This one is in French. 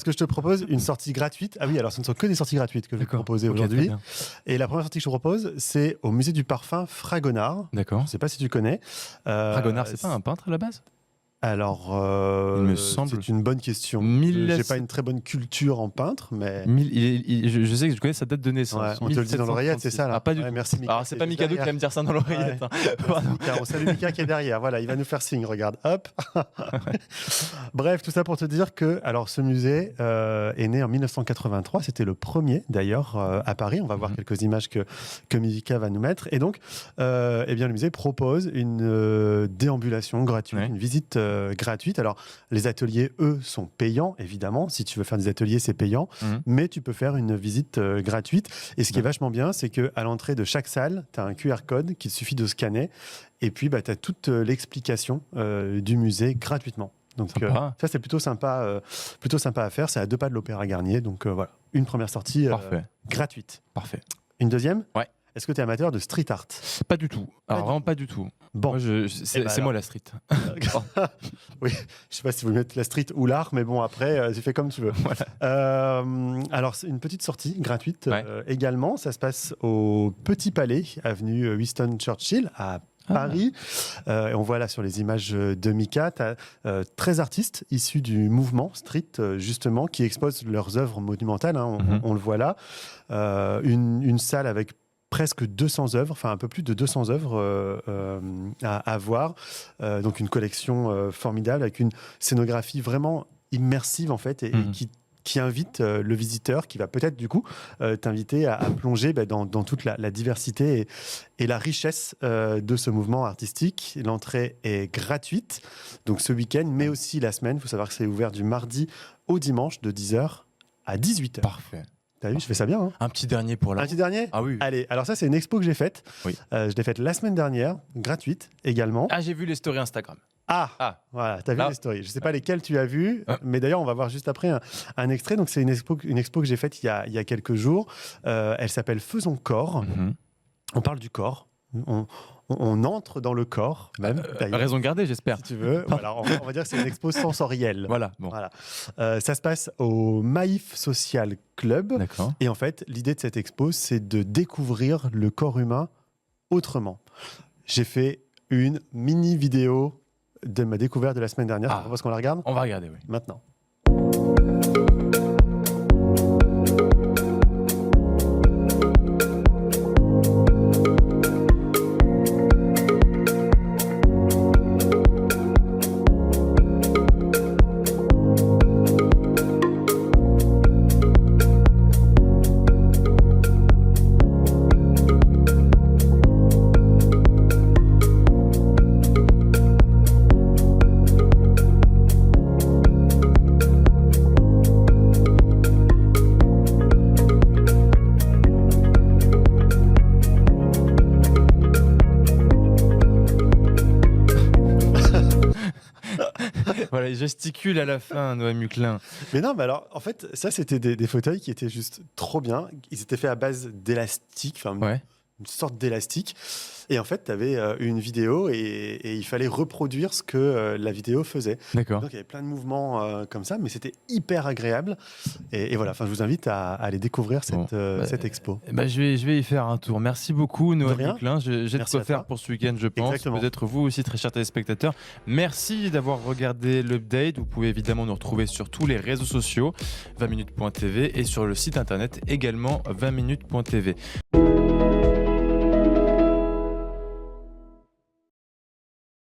ce que je te propose, une sortie gratuite. Ah oui, alors ce ne sont que des sorties gratuites que je vais te proposer aujourd'hui. Et la première sortie que je te propose, c'est au musée du parfum Fragonard. D'accord. Je ne sais pas si tu connais. Fragonard, c'est pas un peintre à la base? Alors, il me semble. c'est une bonne question. J'ai pas une très bonne culture en peintre, mais... je sais que je connais sa date de naissance. Ouais, on te le dit dans l'oreillette, c'est ça là. Ah, pas du tout. Merci Mika. Alors, c'est pas Mikado qui va me dire ça dans l'oreillette. Ouais. Merci, Mika. On salue Mika qui est derrière. Voilà, il va nous faire signe, regarde. Hop. Bref, tout ça pour te dire que alors, ce musée est né en 1983. C'était le premier, d'ailleurs, à Paris. On va voir quelques images que Mika va nous mettre. Et donc, eh bien, le musée propose une déambulation gratuite, une visite gratuite. Alors, les ateliers, eux, sont payants, évidemment. Si tu veux faire des ateliers, c'est payant. Mais tu peux faire une visite gratuite. Et ce qui est vachement bien, c'est qu'à l'entrée de chaque salle, tu as un QR code qu'il suffit de scanner. Et puis, tu as toute l'explication du musée gratuitement. Donc, ça, c'est plutôt sympa à faire. C'est à 2 pas de l'Opéra Garnier. Donc, voilà, une première sortie gratuite. Parfait. Une deuxième ? Ouais. Est-ce que tu es amateur de street art ? Pas du tout. Alors, vraiment pas du tout. Bon. Moi, c'est moi la street. Oui, je ne sais pas si vous mettez la street ou l'art, mais bon, après, c'est fait comme tu veux. Voilà. Alors, c'est une petite sortie gratuite également. Ça se passe au Petit Palais, avenue Winston Churchill, à Paris. On voit là sur les images de Mika, tu as 13 artistes issus du mouvement street, justement, qui exposent leurs œuvres monumentales. On le voit là. Une salle avec presque 200 œuvres, enfin un peu plus de 200 œuvres à voir. Donc une collection formidable avec une scénographie vraiment immersive en fait et qui invite le visiteur, qui va peut-être du coup t'inviter à plonger dans toute la diversité et la richesse de ce mouvement artistique. L'entrée est gratuite, donc ce week-end, mais aussi la semaine. Il faut savoir que c'est ouvert du mardi au dimanche de 10h à 18h. Parfait. T'as vu, je fais ça bien. Hein. Un petit dernier pour là. Un petit dernier ? Ah oui. Allez, alors ça, c'est une expo que j'ai faite. Oui. Je l'ai faite la semaine dernière, gratuite également. Ah, j'ai vu les stories Instagram. Voilà, t'as vu les stories. Je ne sais pas lesquelles tu as vues, mais d'ailleurs, on va voir juste après un extrait. Donc, c'est une expo que j'ai faite il y a quelques jours. Elle s'appelle Faisons corps. On parle du corps. On entre dans le corps, même. Raison gardée, j'espère. Si tu veux. Voilà, on va dire que c'est une expo sensorielle. Voilà. Bon. Voilà. Ça se passe au Maïf Social Club. D'accord. Et en fait, l'idée de cette expo, c'est de découvrir le corps humain autrement. J'ai fait une mini vidéo de ma découverte de la semaine dernière. Je propose qu'on la regarde. On va regarder, oui. Maintenant. Voilà, il gesticule à la fin, Noah Muclin. Mais non, mais alors, en fait, ça, c'était des fauteuils qui étaient juste trop bien. Ils étaient faits à base d'élastique, une sorte d'élastique. Et en fait, tu avais une vidéo et il fallait reproduire ce que la vidéo faisait. D'accord. Donc, il y avait plein de mouvements comme ça, mais c'était hyper agréable. Et voilà, je vous invite à aller découvrir cette expo. Je vais y faire un tour. Merci beaucoup, Noah Muclin. J'ai de quoi faire pour ce week-end, je pense. Exactement. Peut-être vous aussi, très chers téléspectateurs. Merci d'avoir regardé l'update. Vous pouvez évidemment nous retrouver sur tous les réseaux sociaux, 20minutes.tv, et sur le site internet également 20minutes.tv.